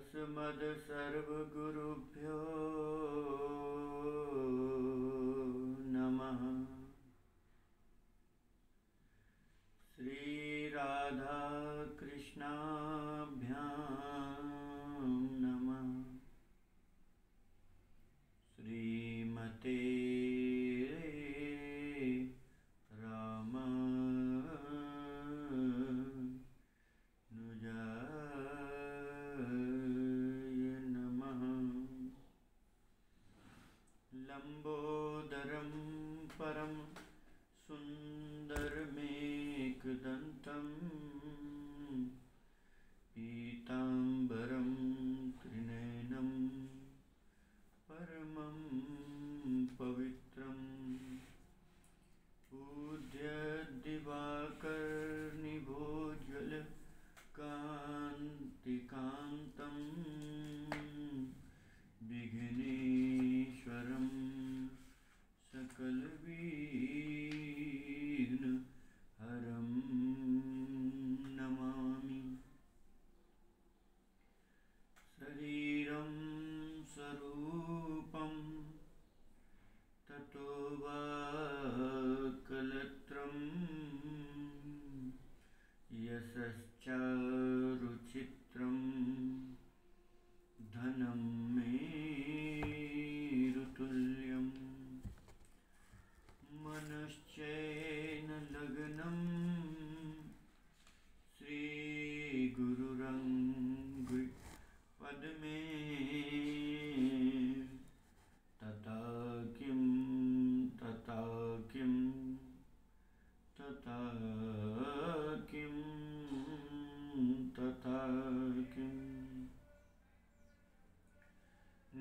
अस्मद् सर्वगुरुभ्यो नमः। श्री राधा कृष्णाभ्यां नमः। श्रीमते लंबोदरं परं सुंदरमेकदंतं पीतांबरं त्रिनयनं परमं पवित्रं पूज्यदिवाकरनिभोज्वलकान्तिकान्तं विघ्नेश्वरं सकलविघ्नहरं नमामि। शरीरं स्वरूपं ततो वा कलत्रं यशश्चारुचित्रं धनं मेरुतुल्यं मनश्चैन लग्नं श्रीगुरुरङ्घ्रिपद्मे तथा किं तथा किं तथा किं तथा किम्।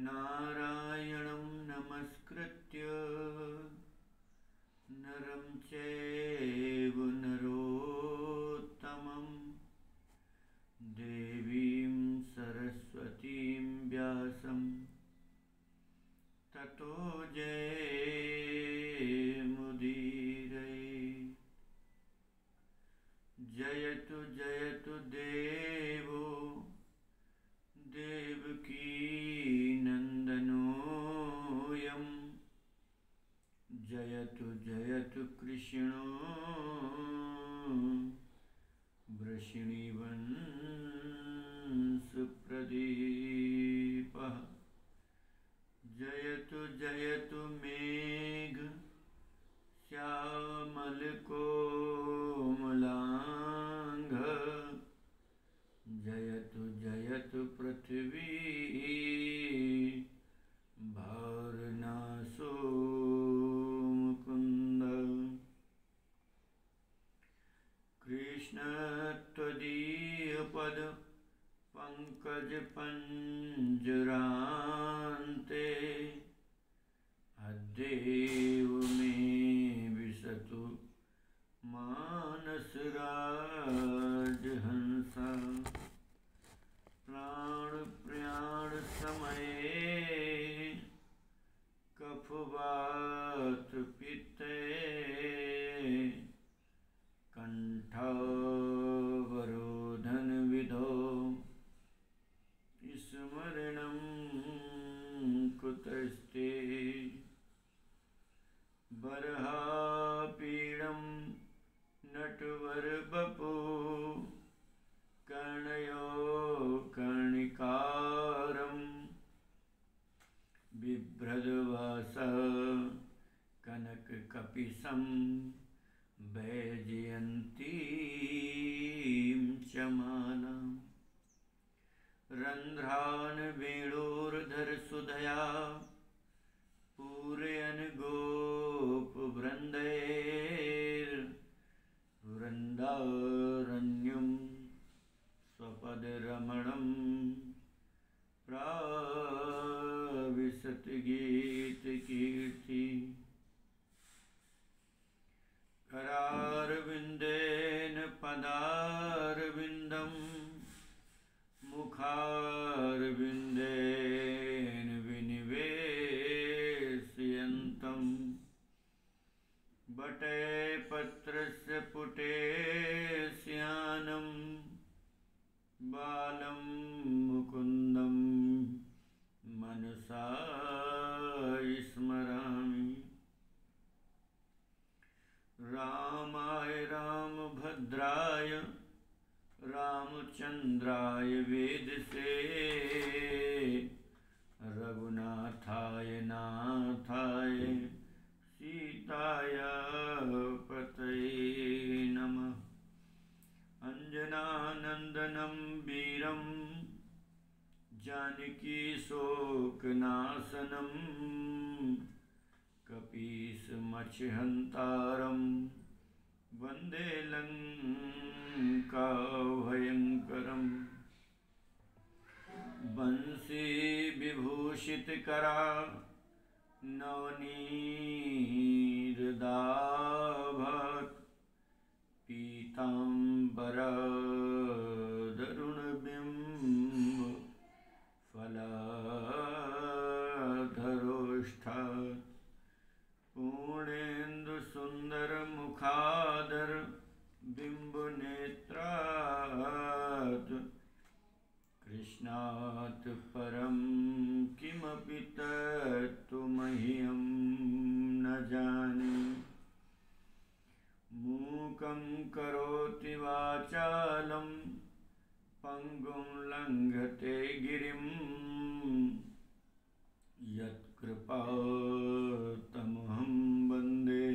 नारायणं नमस्कृत्य नरं चैव नरोत्तमं देवीं सरस्वतीं व्यासं ततो जयमुदीरये। जयतु जयतु देवो देवकी नन्दनोऽयं जयतु जयतु कृष्णो वृषणीवंशप्रदीपः। जयतु जयतु मेघ श्यामलकोमलांग जयतु जयतु पृथ्वी भारनासो मुकुन्द। कृष्ण त्वदीयपद पंकज पंजरान्ते अद्यैव मे विशतु मानसराजहंसा। प्राण समये कफवात पित्ते कंठावरोधन विधौ स्मरणं कुतस्ते। बर्हापीडं नटवरवपु कर्णयो कर्णिकारं बिभ्रद्वासः कनककपिशं वैजयन्तीं च मालाम्। रन्ध्रान् वेणोर्धरसुधया पूरयन् गोपवृन्दैर्वृन्दारण्यं स्वपदरमणं प्राविशति गीतकीर्ति। करारविन्देन पदारविन्दं मुखारविन्देन विनिवेशयन्तं बटे पत्रस्य पुटे स्यानं बालं जानकी शोकनाशनम् कपीशमच्छहन्तारं वन्दे लङ्काभयङ्करम् बंसी विभूषितकरा नवनीरदाभत् पीताम्बरदरुणबिम्ब फलाधरोष्ठात् पूर्णेन्दुसुन्दरमुखादर बिम्बनेत्रात् कृष्णात् परं किमपि तत्त्वमह्यं न जाने। मूकं करोति वाचालं पंगुं लङ्घते गिरिं यत्कृपातमहं वन्दे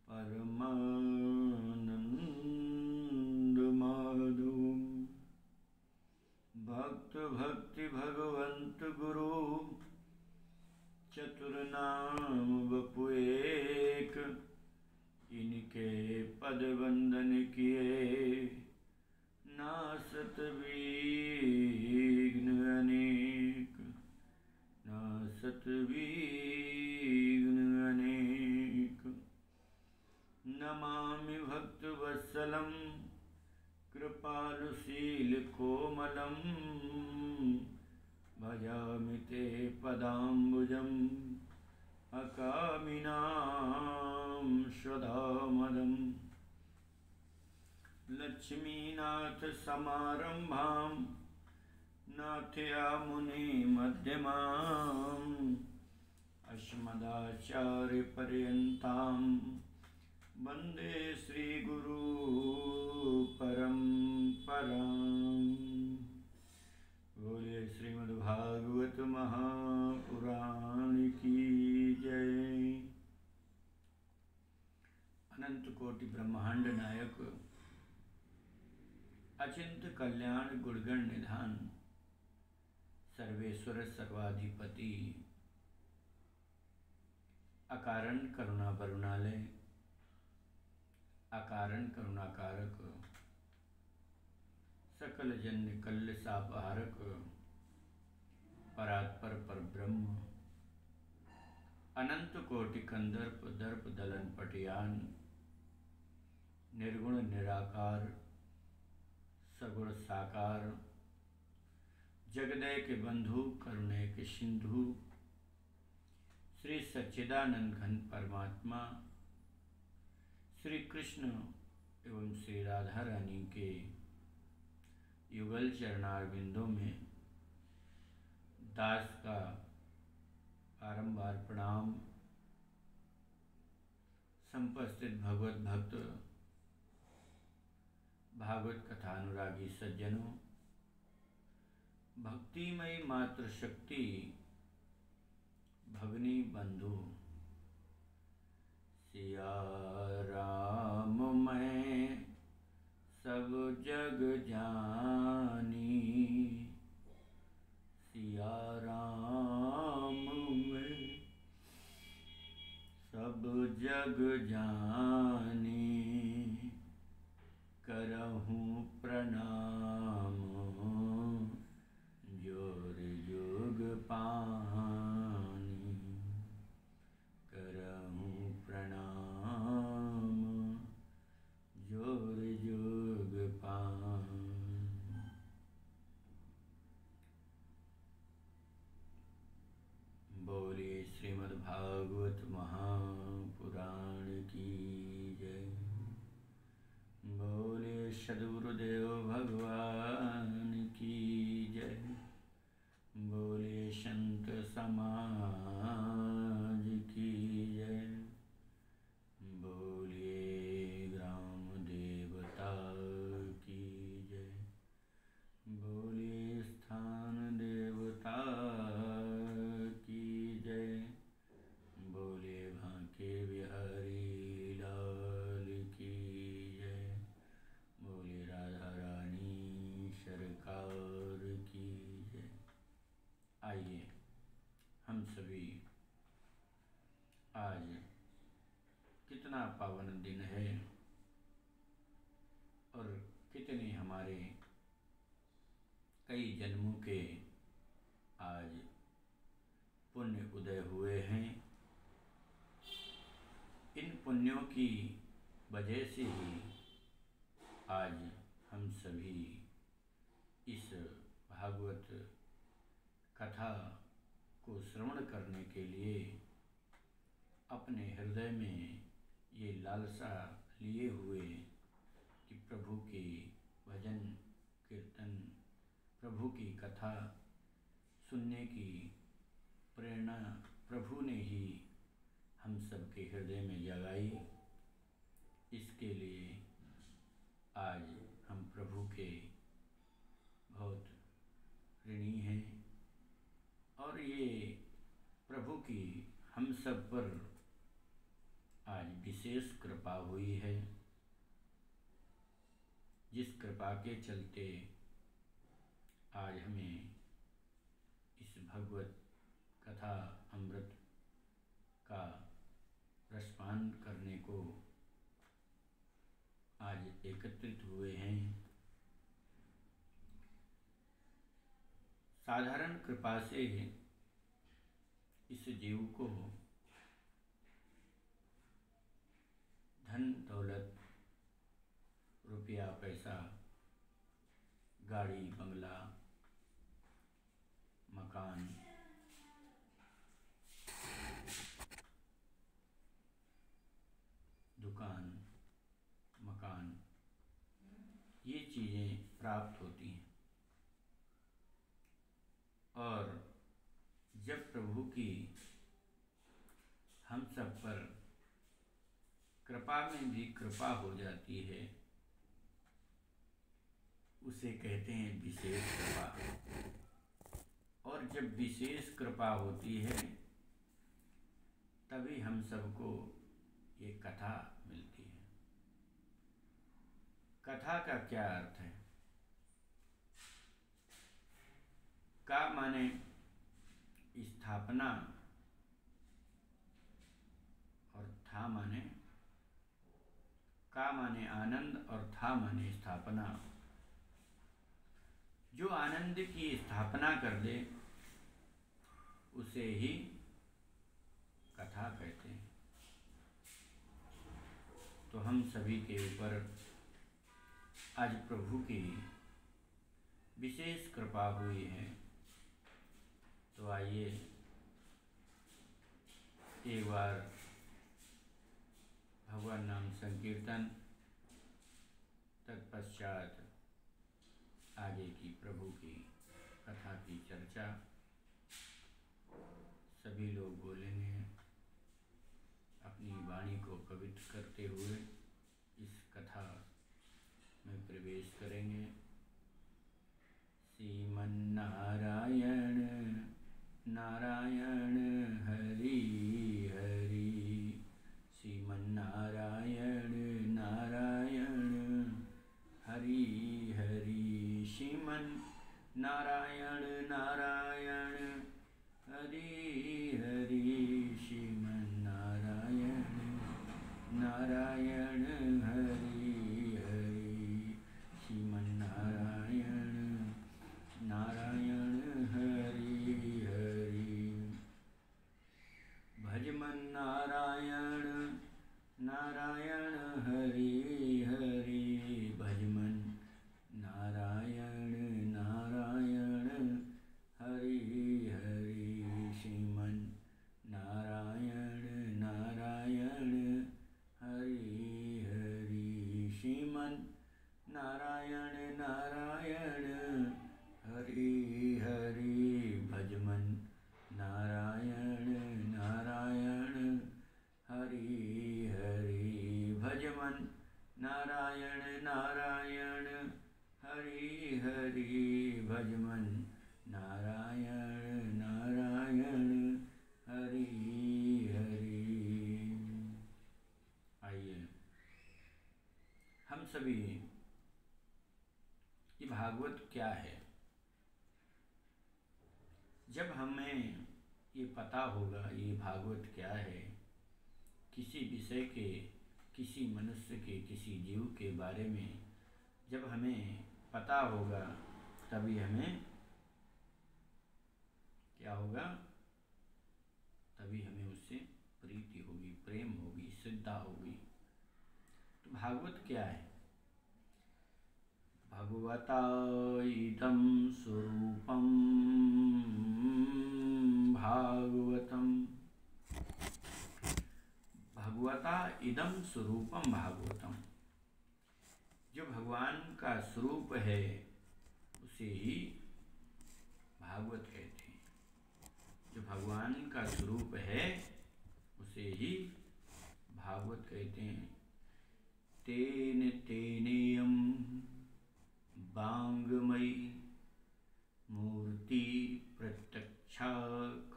परमानन्दमाधवम्। भक्त भक्ति भगवंत गुरु चतुर्नाम वपु एक, इनके पद वंदन किए नासत विघ्न अनेक, नासत विघ्न अनेक। नमामि भक्तवत्सलं कृपालुशीलकोमलं, भजामि ते पदाम्बुजम् अकामिनां स्वधामदम्। लक्ष्मीनाथसमारम्भां नाथयामुनिमध्यमाम्, अस्मदाचार्यपर्यन्तां वन्दे श्रीगुरु परम्पराम्। बोले श्रीमद्भागवत महापुराण की जय। अनंत कोटि ब्रह्मांड नायक अचिंत कल्याण गुणगण निधान सर्वेश्वर सर्वाधिपति अकारण करुणा वरुणालय अकारण करुणाकारक सकल जन्य कल्य सापहारक परात्पर परब्रह्म अनंत कोटि कंदर्प दर्प दलन पटियान निर्गुण निराकार सगुण साकार जगदय के बंधु करुणय के सिंधु श्री सच्चिदानंद घन परमात्मा श्री कृष्ण एवं श्री राधा रानी के युगल चरणारविंदों में दास का बारंबार प्रणाम। संपस्थित भगवत भक्त भागवत कथानुरागी सज्जनों, भक्तिमयी मातृशक्ति भगनी बंधु, सिया राम मैं सब जग जानी, सिया राम मैं सब जग जानी, करहूँ प्रणाम जोर जुग पानी, करहूँ प्रणाम जोर जुग पानी। कितना पावन दिन है और कितने हमारे कई जन्मों के आज पुण्य उदय हुए हैं। इन पुण्यों की वजह से ही आज हम सभी इस भागवत कथा को श्रवण करने के लिए अपने हृदय में ये लालसा लिए हुए कि प्रभु के भजन कीर्तन, प्रभु की कथा सुनने की प्रेरणा प्रभु ने ही हम सबके हृदय में जगाई। इसके लिए आज हम प्रभु के बहुत ऋणी हैं और ये प्रभु की हम सब पर आज विशेष कृपा हुई है, जिस कृपा के चलते आज हमें इस भगवत कथा अमृत का रसपान करने को आज एकत्रित हुए हैं। साधारण कृपा से इस जीव को धन दौलत, रुपया पैसा, गाड़ी बंगला, मकान, दुकान, मकान, ये चीज़ें प्राप्त होती हैं और जब प्रभु की हम सब पर कृपा में भी कृपा हो जाती है, उसे कहते हैं विशेष कृपा। और जब विशेष कृपा होती है तभी हम सबको ये कथा मिलती है। कथा का क्या अर्थ है? का माने स्थापना और था माने, का माने आनंद और था माने स्थापना। जो आनंद की स्थापना कर दे उसे ही कथा कहते हैं। तो हम सभी के ऊपर आज प्रभु की विशेष कृपा हुई है, तो आइए एक बार भगवान नाम संकीर्तन तत्पश्चात आगे की प्रभु की कथा की चर्चा सभी लोग बोलेंगे। अपनी वाणी को पवित्र करते हुए इस कथा में प्रवेश करेंगे। श्रीमन्नारायण नारायण हरि हरि, श्रीमन्नारायण नारायण हरि हरि, श्रीमन्नारायण नारायण हरि हरि, श्रीमन्नारायण नारायण हरि हरि, श्रीमन्नारायण नारायण हरि हरि। भजमन नारायण नारायण हरि हरि, भजमन नारायण नारायण हरि हरि, श्रीमन नारायण नारायण हरि हरि, श्रीमन नारायण नारायण हरि हरि, भजमन नारायण नारायण हरि हरि, भजमन नारायण नारायण हरि हरि, भजमन नारायण नारायण हरि हरि। आइए हम सभी, ये भागवत क्या है, जब हमें ये पता होगा ये भागवत क्या है, किसी विषय के किसी मनुष्य के, किसी जीव के बारे में जब हमें पता होगा तभी हमें क्या होगा, तभी हमें उससे प्रीति होगी, प्रेम होगी, श्रद्धा होगी। तो भागवत क्या है? भगवता इदं स्वरूपं भागवतम, भगवता इदं स्वरूपम भागवतम, जो भगवान का स्वरूप है उसे ही भागवत कहते हैं। जो भगवान का स्वरूप है उसे ही भागवत कहते हैं। तेन तेनेयम वाङ्मयी मूर्ति प्रत्यक्षा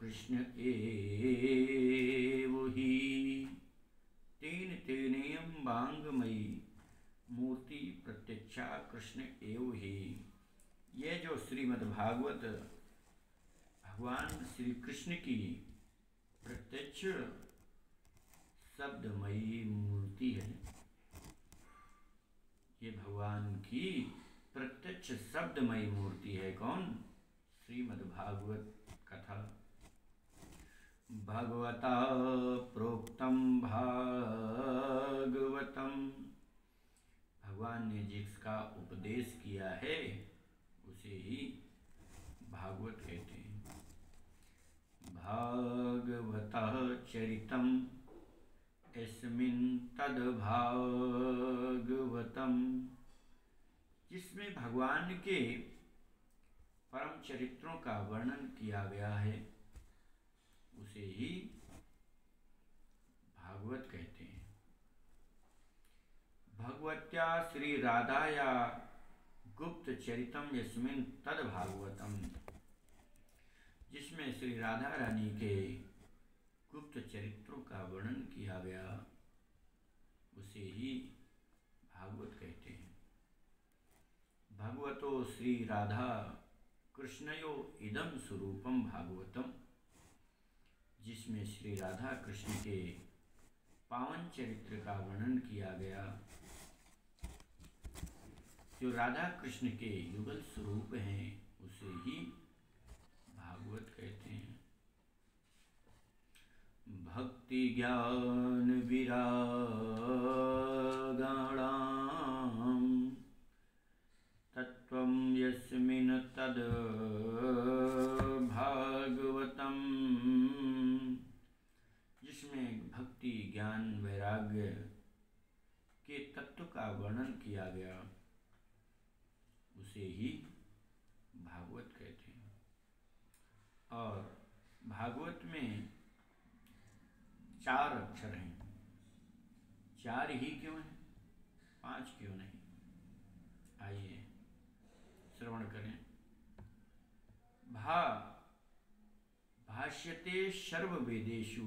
कृष्ण एव ही। तेन तेनेयम वाङ्मयी मूर्ति प्रत्यक्षा कृष्ण एव ही। यह जो श्रीमद्भागवत भगवान श्री कृष्ण की प्रत्यक्ष शब्दमयी मूर्ति है, ये भगवान की प्रत्यक्ष शब्दमयी मूर्ति है। कौन? श्रीमद्भागवत कथा। भगवता प्रोक्तम भागवतम, भगवान ने जिसका उपदेश किया है उसे ही भागवत कहते हैं। भागवतः चरितम यस्मिन् तद्भागवतम, जिसमें भगवान के परम चरित्रों का वर्णन किया गया है उसे ही भागवत कहते हैं। भगवत्या श्री राधाया गुप्त चरितम यस्मिन् तद्भागवतम, जिसमें श्री राधा रानी के गुप्त चरित्रों का वर्णन किया गया उसे ही भागवत कहते हैं। भगवतो श्री राधा कृष्णयो इदं स्वरूपम भागवतम, जिसमें श्री राधा कृष्ण के पावन चरित्र का वर्णन किया गया, जो राधा कृष्ण के युगल स्वरूप हैं उसे ही भागवत कहते हैं। भक्ति ज्ञान विरागाणां तत्त्वं यस्मिन् तद् भागवतम, जिसमें भक्ति ज्ञान वैराग्य के तत्व का वर्णन किया गया उसे ही भागवत कहते हैं। और भागवत में 4 अक्षर हैं। 4 ही क्यों हैं? 5 क्यों नहीं? आइए श्रवण करें। भाष्यते सर्ववेदेषु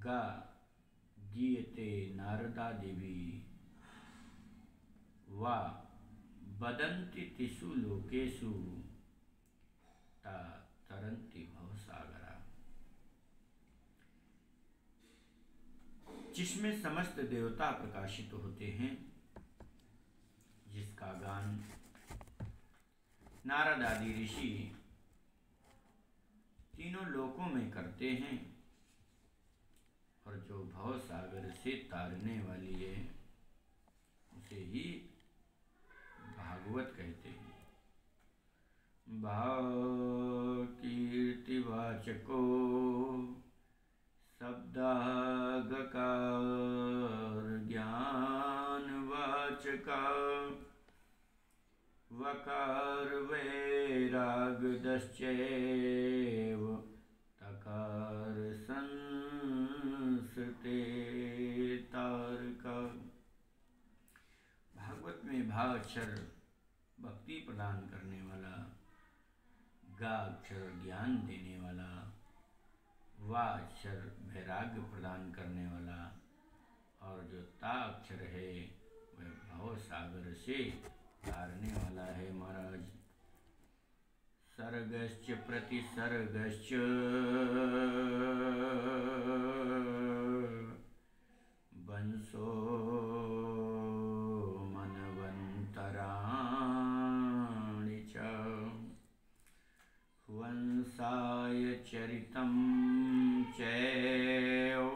गा गीयते नारदादिभिः वा वदन्ति तिषु लोकेषु ता तरन्ति भवसागरा, जिसमें समस्त देवता प्रकाशित होते हैं, जिसका गान नारद आदि ऋषि तीनों लोकों में करते हैं और जो भव सागर से तारने वाली है उसे ही भागवत कहते हैं। भाव कीर्तिवाचको शब्दागकार ज्ञानवाचका वकार वैरागदश्चैव तकार संस्ते तारका। भागवत में भा अक्षर भक्ति प्रदान करने वाला, गा अक्षर ज्ञान देने वाला, वा अक्षर वैराग्य प्रदान करने वाला और जो ता अक्षर है वह भव सागर से तारने वाला है। महाराज सर्गश्च प्रतिसर्गश्च चरितं चैव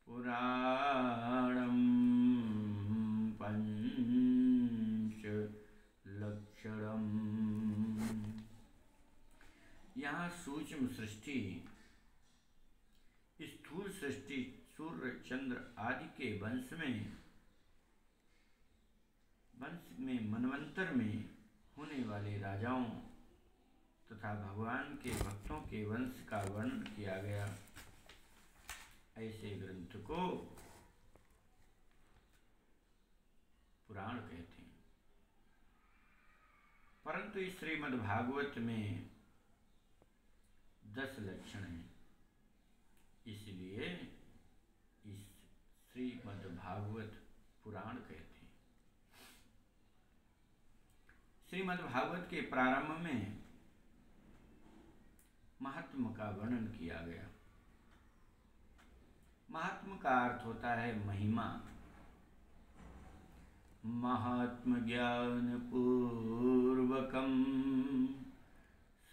पुराणं पंचलक्षणम्। यहाँ सूक्ष्म सृष्टि, स्थूल सृष्टि, सूर्य चंद्र आदि के वंश में मनवंतर में होने वाले राजाओं तथा भगवान के भक्तों के वंश का वर्णन किया गया। ऐसे ग्रंथ को पुराण कहते हैं। परंतु इस श्रीमद्भागवत में 10 लक्षण हैं, इसलिए इस श्रीमद्भागवत पुराण कहते हैं। श्रीमद्भागवत के प्रारंभ में महात्म का वर्णन किया गया। महात्म का अर्थ होता है महिमा। महात्म ज्ञान पूर्वकम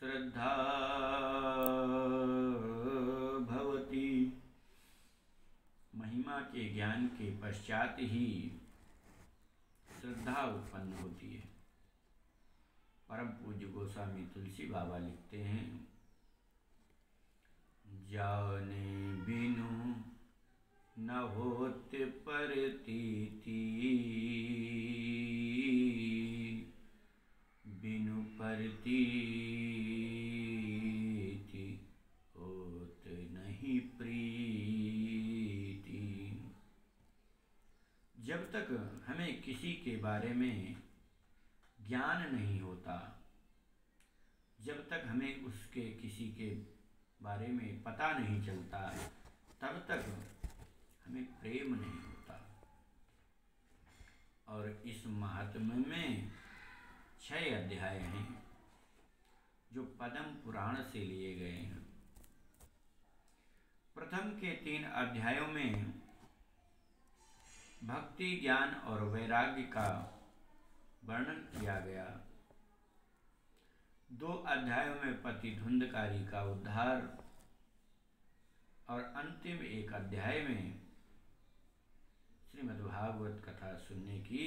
श्रद्धा भवति। महिमा के ज्ञान के पश्चात ही श्रद्धा उत्पन्न होती है। परम पूज्य गोस्वामी तुलसी बाबा लिखते हैं, जाने बिनु न होत प्रतीति, बिनु प्रतीति होत नहीं प्रीति। जब तक हमें किसी के बारे में ज्ञान नहीं होता, जब तक हमें उसके किसी के बारे में पता नहीं चलता, तब तक हमें प्रेम नहीं होता। और इस महात्म्य में 6 अध्याय हैं जो पद्म पुराण से लिए गए हैं। प्रथम के 3 अध्यायों में भक्ति, ज्ञान और वैराग्य का वर्णन किया गया। 2 अध्यायों में पति धुंधकारी का उद्धार और अंतिम 1 अध्याय में श्रीमद्भागवत कथा सुनने की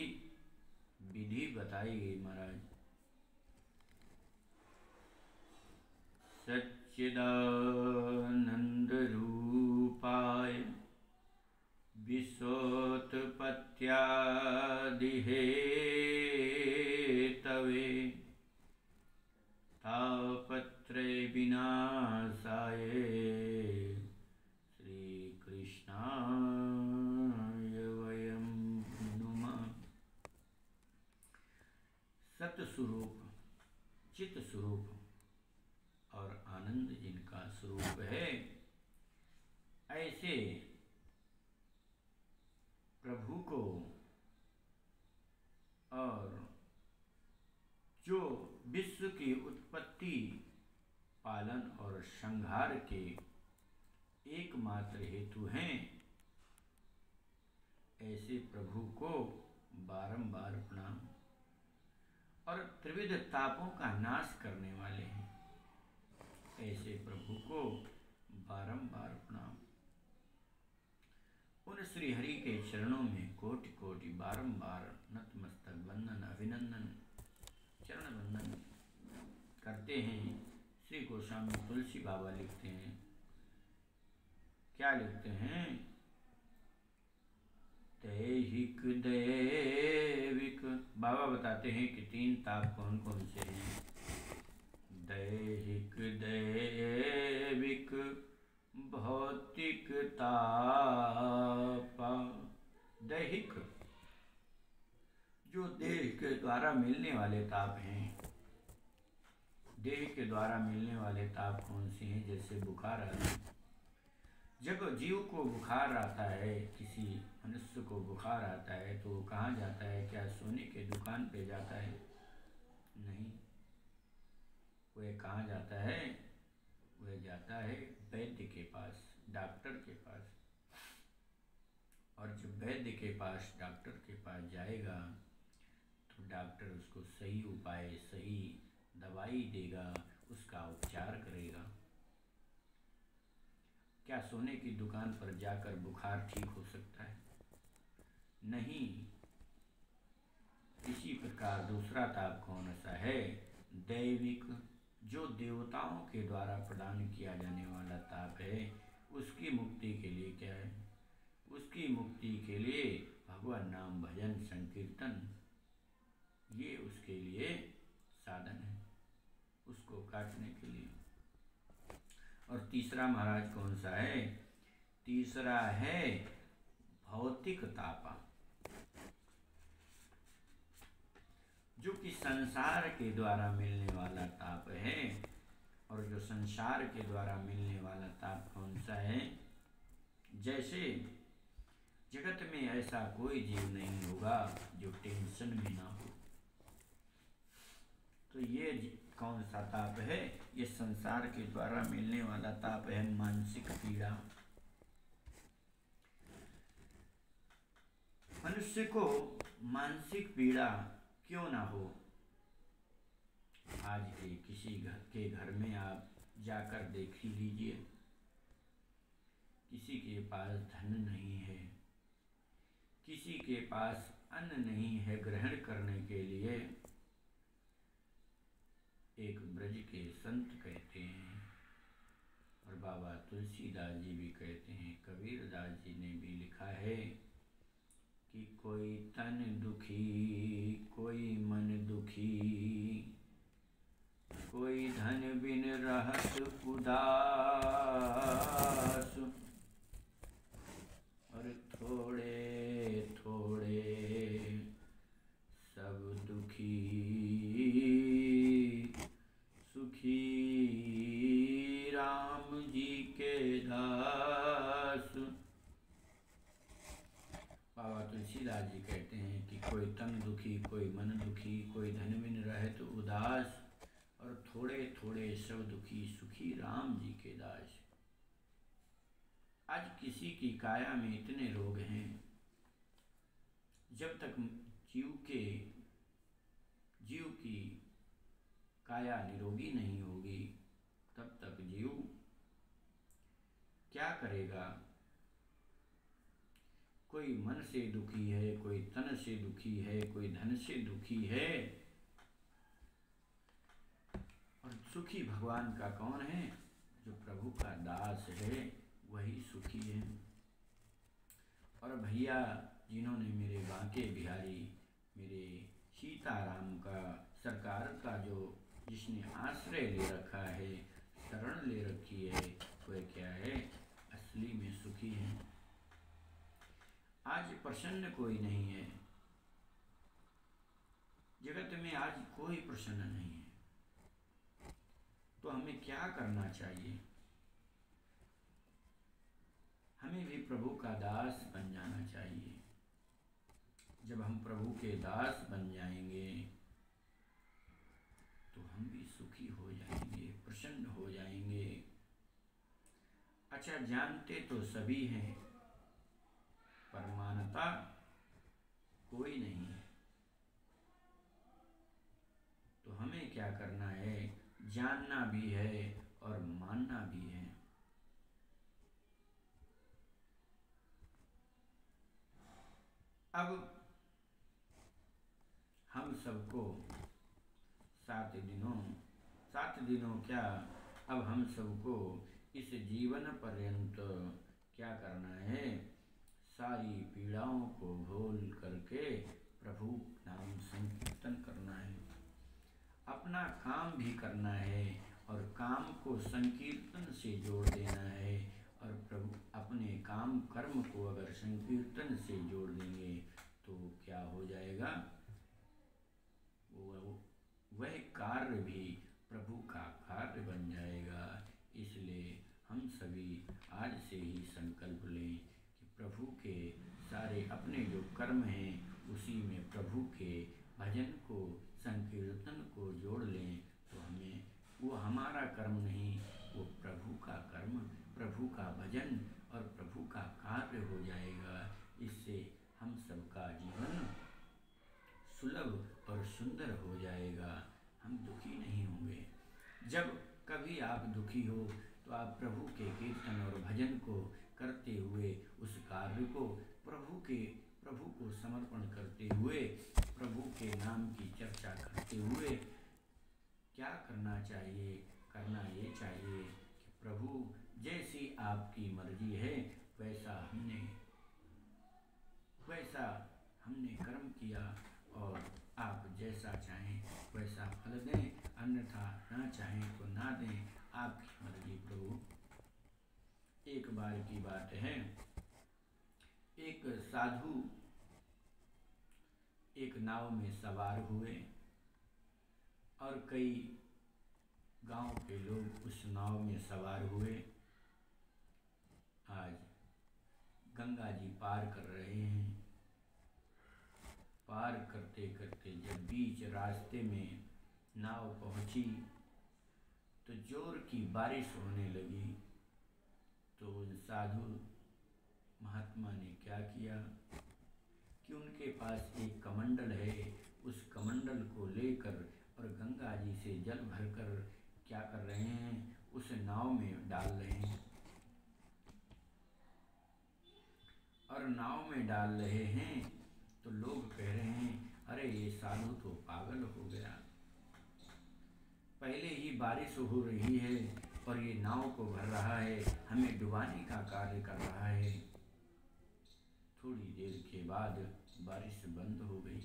विधि बताई गई। महाराज, सच्चिदानंद रूपाय विश्वोत्पत्त्यादिहेतवे तापत्रय विनाशाय श्रीकृष्णाय वयं नुमः। सत स्वरूप, चित स्वरूप और आनंद जिनका स्वरूप है, ऐसे प्रभु को और जो विश्व की उत्पत्ति, पालन और संहार के एकमात्र हेतु हैं, ऐसे प्रभु को बारंबार प्रणाम। और त्रिविध तापों का नाश करने वाले हैं, ऐसे प्रभु को बारंबार प्रणाम। उन श्री हरि के चरणों में कोटि कोटि बारंबार नतमस्तक वंदन, अभिनंदन, चरण वंदन करते हैं। श्री गोस्वामी तुलसी बाबा लिखते हैं, क्या लिखते हैं? दैहिक दैविक। बाबा बताते हैं कि 3 ताप कौन कौन से हैं। दैहिक दैविक भौतिक ताप। दैहिक जो देह के द्वारा मिलने वाले ताप हैं। देह के द्वारा मिलने वाले ताप कौन से हैं? जैसे बुखार आता है। जब जीव को बुखार आता है, किसी मनुष्य को बुखार आता है, तो वो कहाँ जाता है? क्या सोने के दुकान पे जाता है? नहीं। वह कहाँ जाता है? वह जाता है वैद्य के पास, डॉक्टर के पास। और जब वैद्य के पास, डॉक्टर के पास जाएगा तो डॉक्टर उसको सही उपाय, सही दवाई देगा, उसका उपचार करेगा। क्या सोने की दुकान पर जाकर बुखार ठीक हो सकता है? नहीं। इसी प्रकार दूसरा ताप कौन सा है? दैविक, जो देवताओं के द्वारा प्रदान किया जाने वाला ताप है। उसकी मुक्ति के लिए क्या है? उसकी मुक्ति के लिए भगवान नाम भजन संकीर्तन, ये उसके लिए साधन है, उसको काटने के लिए। और तीसरा महाराज कौन सा है? तीसरा है भौतिक तापा, जो कि संसार के द्वारा मिलने वाला ताप है। और जो संसार के द्वारा मिलने वाला ताप कौन सा है? जैसे जगत में ऐसा कोई जीव नहीं होगा जो टेंशन में ना हो। तो ये कौन सा ताप है? ये संसार के द्वारा मिलने वाला ताप है, मानसिक पीड़ा। मनुष्य को मानसिक पीड़ा क्यों ना हो? आज के किसी घर में आप जाकर देख ही लीजिए, किसी के पास धन नहीं है, किसी के पास अन्न नहीं है ग्रहण करने के लिए। एक ब्रज के संत कहते हैं, और बाबा तुलसीदास जी भी कहते हैं, कबीरदास जी ने भी लिखा है कि कोई तन दुखी, कोई मन दुखी, कोई धन बिन रहत उदास, और थोड़े थोड़े सब दुखी, सुखी राम जी के दास। बाबा तुलसीदास जी कहते हैं कि कोई तन दुखी, कोई मन दुखी, कोई धन बिन रहत उदास, और थोड़े थोड़े सब दुखी, सुखी राम जी के दास। आज किसी की काया में इतने रोग हैं, जब तक जीव की काया निरोगी नहीं होगी तब तक जीव क्या करेगा? कोई मन से दुखी है, कोई तन से दुखी है, कोई धन से दुखी है। और सुखी भगवान का कौन है? जो प्रभु का दास है वही सुखी है। और भैया जिन्होंने मेरे बांके बिहारी, मेरे सीताराम का, सरकार का जिसने आश्रय ले रखा है, शरण ले रखी है, वह क्या है? असली में सुखी है। आज प्रसन्न कोई नहीं है, जगत में आज कोई प्रसन्न नहीं है। तो हमें क्या करना चाहिए? हमें भी प्रभु का दास बन जाना चाहिए। जब हम प्रभु के दास बन जाएंगे तो हम भी सुखी हो जाएंगे, प्रसन्न हो जाएंगे। अच्छा, जानते तो सभी हैं, पर मानता कोई नहीं है। तो हमें क्या करना है? जानना भी है और मानना भी है। अब हम सबको 7 दिनों क्या, अब हम सबको इस जीवन पर्यंत क्या करना है? सारी पीड़ाओं को भूल करके प्रभु नाम संकीर्तन करना है। अपना काम भी करना है और काम को संकीर्तन से जोड़ देना है। और प्रभु अपने काम कर्म को अगर संकीर्तन से जोड़ देंगे तो क्या हो जाएगा? वह कार्य भी प्रभु का कार्य बन जाएगा। इसलिए हम सभी आज से ही संकल्प लें कि प्रभु के सारे अपने जो कर्म हैं उसी में प्रभु के भजन को, संकीर्तन को जोड़ लें। तो हमें वो हमारा कर्म नहीं, वो प्रभु का कर्म, प्रभु का भजन और प्रभु का कार्य हो जाएगा। इससे हम सबका जीवन सुलभ और सुंदर हो जाएगा। हम दुखी नहीं होंगे। जब कभी आप दुखी हो तो आप प्रभु के कीर्तन और भजन को करते हुए उस कार्य को प्रभु को समर्पण करते हुए प्रभु के नाम की चर्चा करते हुए क्या करना चाहिए? करना ये चाहिए कि प्रभु जैसी आपकी मर्जी है वैसा हमने कर्म किया और आप जैसा चाहें वैसा फल दें, अन्यथा ना चाहें तो ना दें, आपकी मर्जी प्रभु। एक बार की बात है, एक साधु एक नाव में सवार हुए और कई गांव के लोग उस नाव में सवार हुए। आज गंगा जी पार कर रहे हैं। पार करते करते जब बीच रास्ते में नाव पहुंची तो जोर की बारिश होने लगी। तो उन साधु महात्मा ने क्या किया कि उनके पास एक कमंडल है, उस कमंडल को लेकर और गंगा जी से जल भरकर क्या कर रहे हैं, उस नाव में डाल रहे हैं। और नाव में डाल रहे हैं तो लोग कह रहे हैं, अरे ये साधु तो पागल हो गया, पहले ही बारिश हो रही है और ये नाव को भर रहा है, हमें डुबाने का कार्य कर रहा है। थोड़ी देर के बाद बारिश बंद हो गई।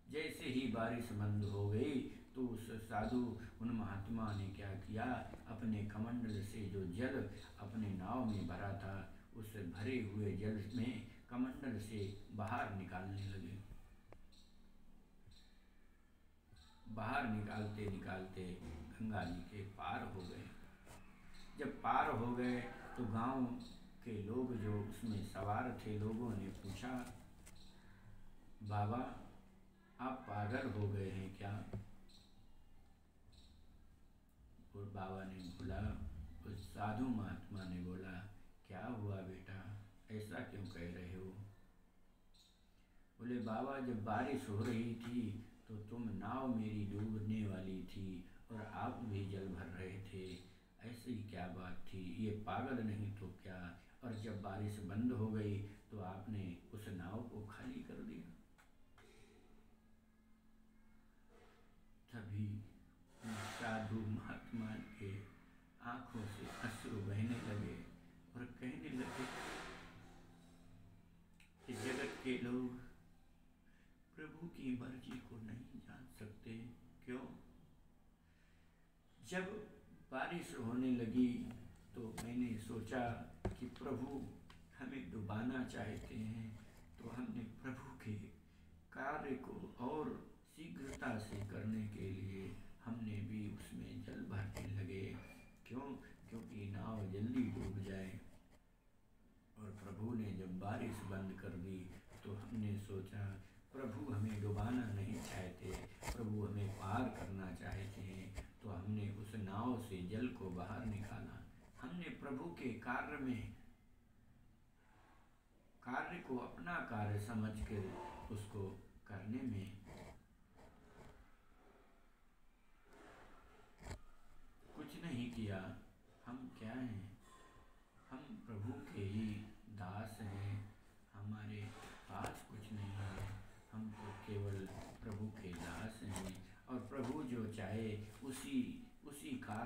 जैसे ही बारिश बंद हो गई तो उस साधु उन महात्मा ने क्या किया, अपने कमंडल से जो जल अपने नाव में भरा था उस भरे हुए जल में कमंडल से बाहर निकालने लगे। बाहर निकालते निकालते गंगा जी के पार हो गए। जब पार हो गए तो गांव के लोग जो उसमें सवार थे, लोगों ने पूछा, बाबा आप पागल हो गए हैं क्या? और बाबा ने बोला, उस साधु महात्मा ने बोला, क्या हुआ बेटा, ऐसा क्यों कह रहे हो? बोले, बाबा जब बारिश हो रही थी तो तुम नाव मेरी डूबने वाली थी और आप भी जल भर रहे थे, ऐसी क्या बात थी, ये पागल नहीं तो क्या? और जब बारिश बंद हो गई तो आपने उस नाव को खाली कर दिया। तभी साधु महात्मा के आंखों से अश्रु बहने लगे और कहने लगे कि जगत के लोग प्रभु की मर्जी को नहीं जान सकते। क्यों? जब बारिश होने लगी तो मैंने सोचा कि प्रभु हमें डुबाना चाहते हैं, तो हमने प्रभु के कार्य को और शीघ्रता से करने के लिए हमने भी उसमें जल भरने लगे। क्यों? क्योंकि नाव जल्दी डूब जाए। और प्रभु ने जब बारिश बंद कर दी तो हमने सोचा प्रभु हमें डुबाना नहीं चाहते, प्रभु हमें पार करना चाहते हैं, तो हमने उस नाव से जल को बाहर निकाला। हमने प्रभु के कार्य को अपना कार्य समझकर उसको करने में कुछ नहीं किया। हम क्या हैं? हम प्रभु के ही दास हैं, हमारे पास कुछ नहीं है, हम तो केवल प्रभु के दास हैं और प्रभु जो चाहे उसी कार्य